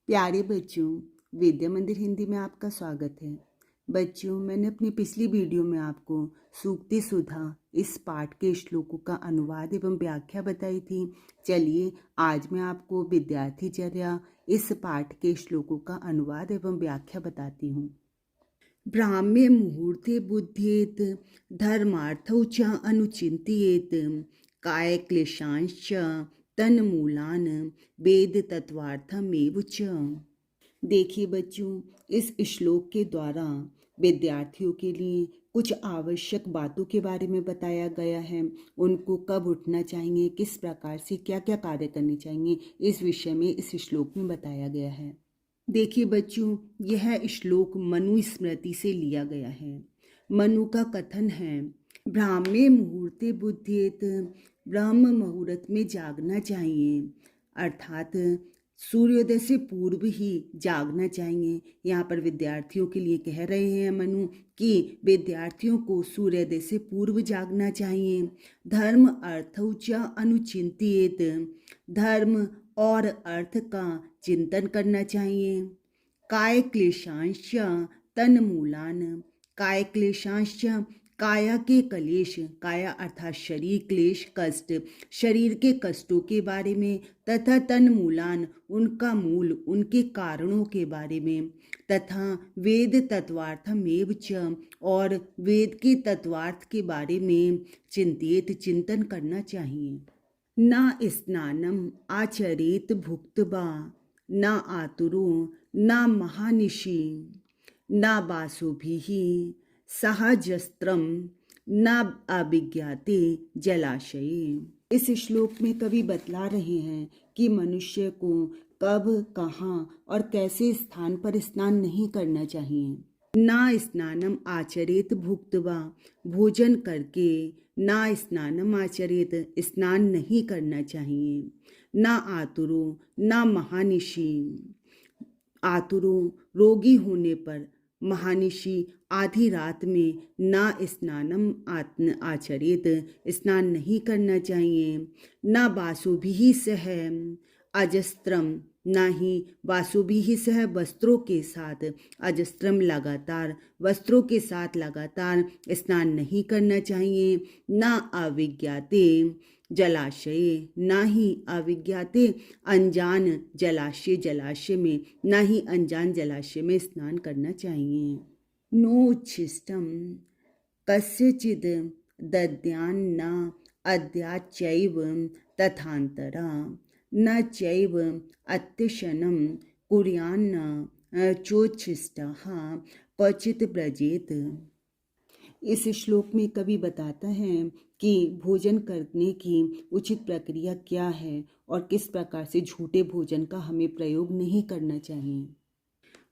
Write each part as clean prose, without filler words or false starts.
प्यारे बच्चों, विद्या मंदिर हिंदी में आपका स्वागत है। बच्चों, मैंने अपनी पिछली वीडियो में आपको सूक्ति सुधा इस पाठ के श्लोकों का अनुवाद एवं व्याख्या बताई थी। चलिए आज मैं आपको विद्यार्थीचर्या इस पाठ के श्लोकों का अनुवाद एवं व्याख्या बताती हूँ। ब्राह्म्ये मुहूर्ते बुध्येत धर्मार्थौ च अनुचिन्तयेत् काय क्लेशांश्च तन्मूलान वेद तत्वार्थमेव च। देखिए बच्चों, इस श्लोक के द्वारा विद्यार्थियों के लिए कुछ आवश्यक बातों के बारे में बताया गया है। उनको कब उठना चाहिए, किस प्रकार से क्या क्या कार्य करने चाहिए, इस विषय में इस श्लोक में बताया गया है। देखिए बच्चों, यह श्लोक मनु स्मृति से लिया गया है। मनु का कथन है, ब्राह्मे मुहूर्ते बुध्येत, ब्रह्म मुहूर्त में जागना चाहिए, अर्थात सूर्योदय से पूर्व ही जागना चाहिए। यहाँ पर विद्यार्थियों के लिए कह रहे हैं मनु कि विद्यार्थियों को सूर्योदय से पूर्व जागना चाहिए। धर्म अर्थौ च अनुचिन्तयेत्, धर्म और अर्थ का चिंतन करना चाहिए। काय क्लेशांश्च तन्मूलान, काय क्लेशांश्च काया के कलेश, काया अर्थात शरीर क्लेश कष्ट, शरीर के कष्टों के बारे में, तथा तन्मूलान उनका मूल, उनके कारणों के बारे में, तथा वेद तत्वार्थमेव च और वेद के तत्वार्थ के बारे में चिंतन करना चाहिए। न स्नानम आचरेत भुक्त्वा, न आतुरो न महानिशि, न वासुभिः सहजस्त्रम न अभिज्ञाते जलाशये। इस श्लोक में कवि बतला रहे हैं कि मनुष्य को कब, कहाँ और कैसे स्थान पर स्नान नहीं करना चाहिए। ना स्नानम आचरेत भुक्त्वा, भोजन करके, ना स्नानम आचरेत स्नान नहीं करना चाहिए। ना आतुरो ना महानिशि, आतुरो रोगी होने पर, महानिशि आधी रात में, ना स्नानम आचरेत स्नान नहीं करना चाहिए। ना वासुभिः सह अजस्त्रम, ना ही वासुभिः सह वस्त्रों के साथ, अजस्त्रम लगातार, वस्त्रों के साथ लगातार स्नान नहीं करना चाहिए। ना अविज्ञाते जलाशय, ना ही अविज्ञाते अनजान जलाशय, जलाशय में, ना ही अनजान जलाशय में स्नान करना चाहिए। नोच्छिष्टम कस्यचिद दद्यान्न अद्याच्चैव तथान्तरा, न चैव अत्यशनं कुर्यान्न चोच्छिष्टः क्वचित् व्रजेत। इस श्लोक में कवि बताता है कि भोजन करने की उचित प्रक्रिया क्या है और किस प्रकार से झूठे भोजन का हमें प्रयोग नहीं करना चाहिए।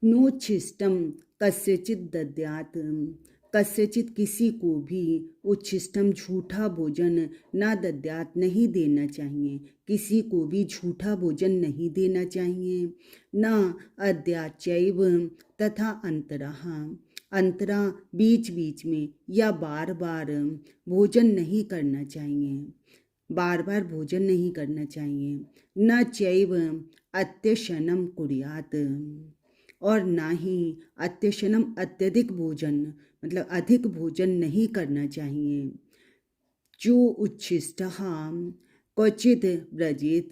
नोच्छिष्टम कस्यचित दद्यात, कस्यचित किसी को भी, उच्छिष्टम झूठा भोजन, ना दद्यात नहीं देना चाहिए, किसी को भी झूठा भोजन नहीं देना चाहिए। ना अद्याचैव तथा अंतरः, अंतरा बीच बीच में या बार बार भोजन नहीं करना चाहिए, बार बार भोजन नहीं करना चाहिए। न चैव अत्यशनम कुर्यात, और ना ही अत्यशनम अत्यधिक भोजन, मतलब अधिक भोजन नहीं करना चाहिए। जो उच्छिष्टः क्वचित व्रजेत,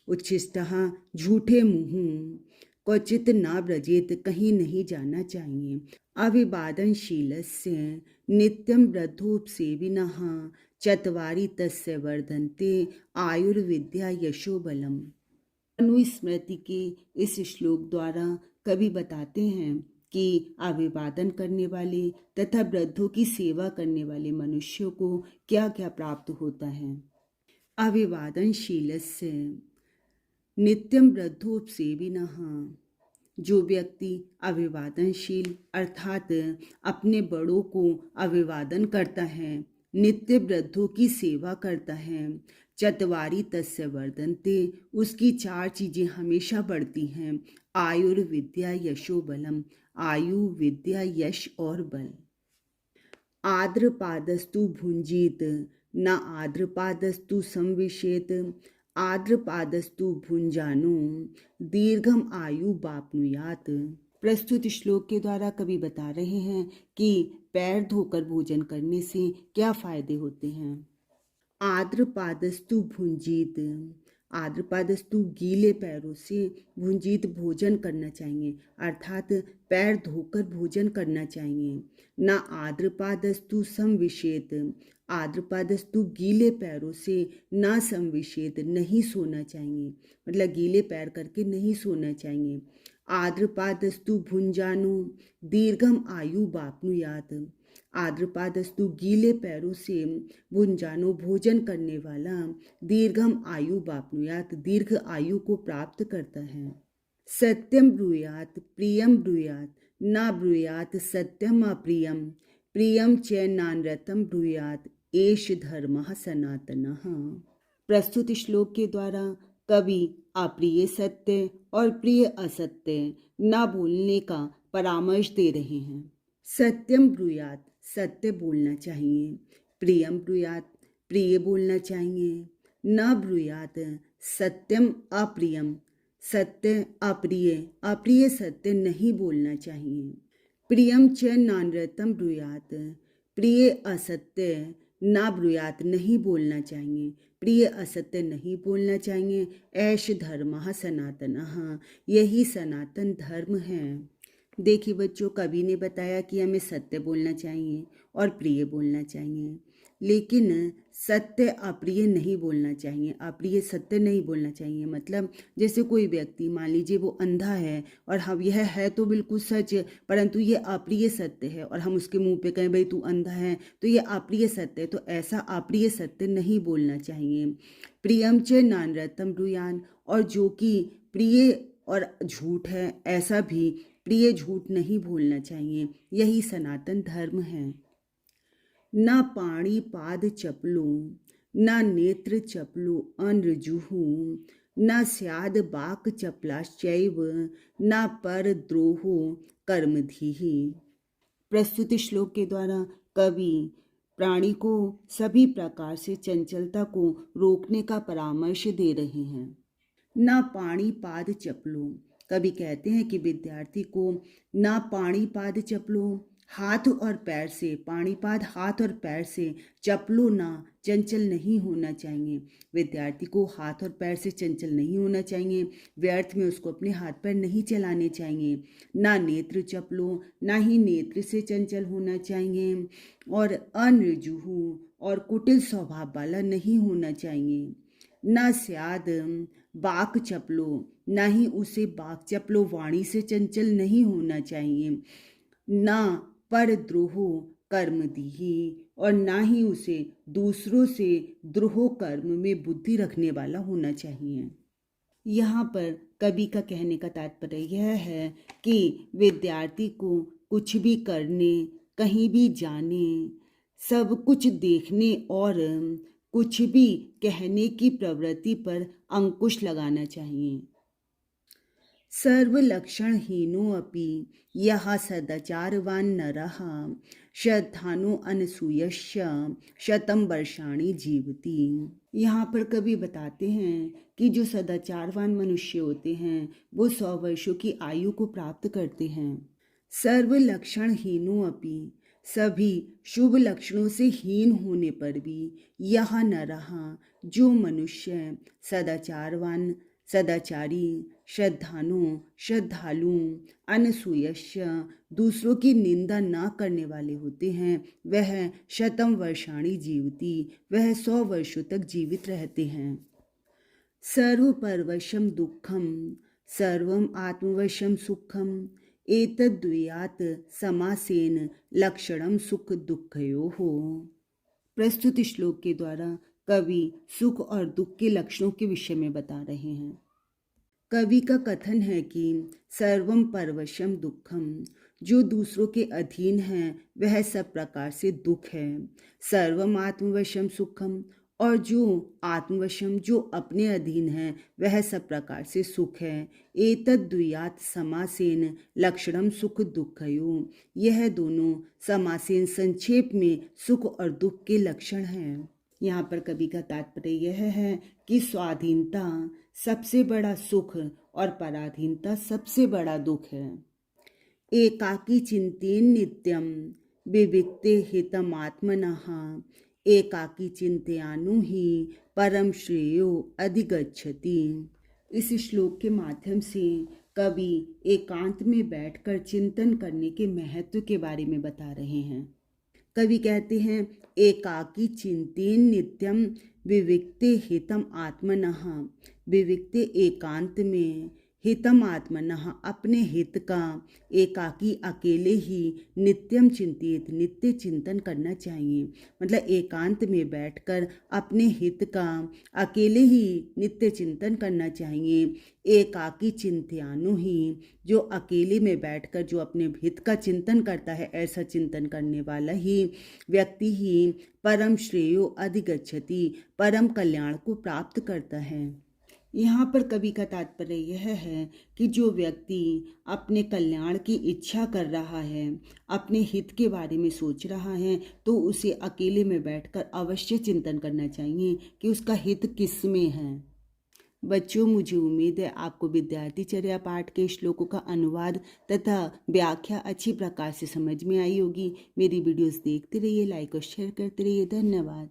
उच्छिष्टः झूठे मुँह, क्वचित ना व्रजेत कहीं नहीं जाना चाहिए। अविवादनशीलस्य नित्यं वृद्धोपसेविनः चत्वारि तस्य वर्धन्ते आयुर्विद्या यशोबलम। मनुस्मृति के इस श्लोक द्वारा कवि बताते हैं कि अभिवादन करने वाले तथा वृद्धों की सेवा करने वाले मनुष्यों को क्या क्या प्राप्त होता है। अभिवादनशीलस्य नित्यं वृद्धोपसेविनः, जो व्यक्ति अभिवादनशील अर्थात अपने बड़ों को अभिवादन करता है, नित्य वृद्धों की सेवा करता है, चत्वारि तस्य वर्धन्ते, उसकी 4 चीजें हमेशा बढ़ती हैं। आयुर्विद्या यशो बलम, आयु विद्या यश और बल। आद्रपादस्तु भुंजीत न आद्रपादस्तु संविशेत, आर्द्रपादस्तु भुंजानो दीर्घम आयु बाप्नुयात। प्रस्तुत श्लोक के द्वारा कवि बता रहे हैं कि पैर धोकर भोजन करने से क्या फायदे होते हैं। आर्द्रपादस्तु भुंजीत, आर्द्रपादस्तु गीले पैरों से भुंजीत भोजन करना चाहिए, अर्थात पैर धोकर भोजन करना चाहिए। ना आर्द्रपादस्तु संविशेत, आर्द्रपादस्तु गीले पैरों से ना संविशेत नहीं सोना चाहिए, मतलब गीले पैर करके नहीं सोना चाहिए। आर्द्रपादस्तु भुंजानो दीर्घम आयु बाप्नुयात, आर्द्रपादस्तु गीले पैरों से भुंजानो भोजन करने वाला दीर्घम आयु बाप्नुयात दीर्घ आयु को प्राप्त करता है। सत्यम ब्रूयात प्रियम ब्रूयात ना ब्रूयात सत्यम अप्रियम, प्रियम च नानरतम ब्रूयात एष धर्मः सनातनः। प्रस्तुत श्लोक के द्वारा कवि अप्रिय सत्य और प्रिय असत्य न बोलने का परामर्श दे रहे हैं। सत्यम ब्रूयात सत्य बोलना चाहिए, प्रियम ब्रूयात प्रिय बोलना चाहिए, न ब्रूयात सत्यम अप्रियम सत्य अप्रिय अप्रिय सत्य नहीं बोलना चाहिए। प्रियम च नानरतम ब्रूयात प्रिय असत्य ना ब्रूयात नहीं बोलना चाहिए, प्रिय असत्य नहीं बोलना चाहिए। ऐश धर्मः सनातनः, यही सनातन धर्म है। देखिए बच्चों, कवि ने बताया कि हमें सत्य बोलना चाहिए और प्रिय बोलना चाहिए, लेकिन सत्य अप्रिय नहीं बोलना चाहिए, अप्रिय सत्य नहीं बोलना चाहिए। मतलब जैसे कोई व्यक्ति मान लीजिए वो अंधा है और हम यह है तो बिल्कुल सच, परंतु ये अप्रिय सत्य है और हम उसके मुंह पे कहें भाई तू अंधा है तो ये अप्रिय सत्य है, तो ऐसा अप्रिय सत्य नहीं बोलना चाहिए। प्रियम च नानरतम ब्रूयान, और जो कि प्रिय और झूठ है ऐसा भी प्रिय झूठ नहीं बोलना चाहिए, यही सनातन धर्म है। न पाणी पाद चपलो न नेत्र चपलो अनृजुहु, न स्याद बाक चपलाश्चैव न पर द्रोहो कर्मधीहि। प्रस्तुत श्लोक के द्वारा कवि प्राणी को सभी प्रकार से चंचलता को रोकने का परामर्श दे रहे हैं। न पाणी पाद चपलो, कवि कहते हैं कि विद्यार्थी को ना पाणीपाद चपलो हाथ और पैर से, पाणीपाद हाथ और पैर से, चपलो ना चंचल नहीं होना चाहिए। विद्यार्थी को हाथ और पैर से चंचल नहीं होना चाहिए, व्यर्थ में उसको अपने हाथ पैर नहीं चलाने चाहिए। ना नेत्र चपलो, ना ही नेत्र से चंचल होना चाहिए, और अनृजुहु और कुटिल स्वभाव वाला नहीं होना चाहिए। न स्याद बाक चपलो, ना ही उसे बाक चपलो वाणी से चंचल नहीं होना चाहिए। ना पर द्रोहो कर्म दीही, और ना ही उसे दूसरों से द्रोह कर्म में बुद्धि रखने वाला होना चाहिए। यहाँ पर कवि का कहने का तात्पर्य यह है कि विद्यार्थी को कुछ भी करने, कहीं भी जाने, सब कुछ देखने और कुछ भी कहने की प्रवृत्ति पर अंकुश लगाना चाहिए। सर्वलक्षणहीनो अपि यः सदाचारवान् नरः श्रद्धानो अनसूयश्च शतं वर्षाणि जीवति। यहाँ पर कवि बताते हैं कि जो सदाचारवान मनुष्य होते हैं वो 100 वर्षों की आयु को प्राप्त करते हैं। सर्वलक्षणहीनो अपि, सभी शुभ लक्षणों से हीन होने पर भी, यह नरः जो मनुष्य सदाचारवान सदाचारी, श्रद्धानु श्रद्धालु, अनसूयश्च दूसरों की निंदा ना करने वाले होते हैं, वह शतम वर्षाणि जीवति, वह 100 वर्षों तक जीवित रहते हैं। सर्वपरवशम दुखम सर्वम आत्मवशम सुखम एतद्द्वयात् समासेन लक्षणम सुख दुःखयोः। प्रस्तुत श्लोक के द्वारा कवि सुख और दुख के लक्षणों के विषय में बता रहे हैं। कवि का कथन है कि सर्वम परवशम दुखम, जो दूसरों के अधीन है वह सब प्रकार से दुख है। सर्वम आत्मवशम सुखम, और जो आत्मवशम जो अपने अधीन है वह सब प्रकार से सुख है। एतद्द्वयात् समासेन लक्षणम सुख दुःखयोः, यह दोनों समासेन संक्षेप में सुख और दुख के लक्षण हैं। यहाँ पर कवि का तात्पर्य यह है कि स्वाधीनता सबसे बड़ा सुख और पराधीनता सबसे बड़ा दुख है। एकाकी चिंतेन नित्यम विविक्ते हितमात्मनः एकाकी चिंतयानु ही परम श्रेयो अधिगच्छति। इस श्लोक के माध्यम से कवि एकांत में बैठकर चिंतन करने के महत्व के बारे में बता रहे हैं। कवि कहते हैं एकाकी चिंतेन नित्यम विविक्ते हितम आत्मनः। विविक्ते एकांत में, हितम आत्मनः अपने हित का, एकाकी अकेले ही, नित्यम चिंतित नित्य चिंतन करना चाहिए। मतलब एकांत में बैठकर अपने हित का अकेले ही नित्य चिंतन करना चाहिए। एकाकी चिंत्यानु ही, जो अकेले में बैठकर जो अपने हित का चिंतन करता है, ऐसा चिंतन करने वाला ही व्यक्ति ही परम श्रेयो अधिगच्छति, परम कल्याण को प्राप्त करता है। यहाँ पर कवि का तात्पर्य यह है कि जो व्यक्ति अपने कल्याण की इच्छा कर रहा है, अपने हित के बारे में सोच रहा है, तो उसे अकेले में बैठकर अवश्य चिंतन करना चाहिए कि उसका हित किस में है। बच्चों, मुझे उम्मीद है आपको विद्यार्थीचर्या पाठ के श्लोकों का अनुवाद तथा व्याख्या अच्छी प्रकार से समझ में आई होगी। मेरी वीडियोस देखते रहिए, लाइक और शेयर करते रहिए। धन्यवाद।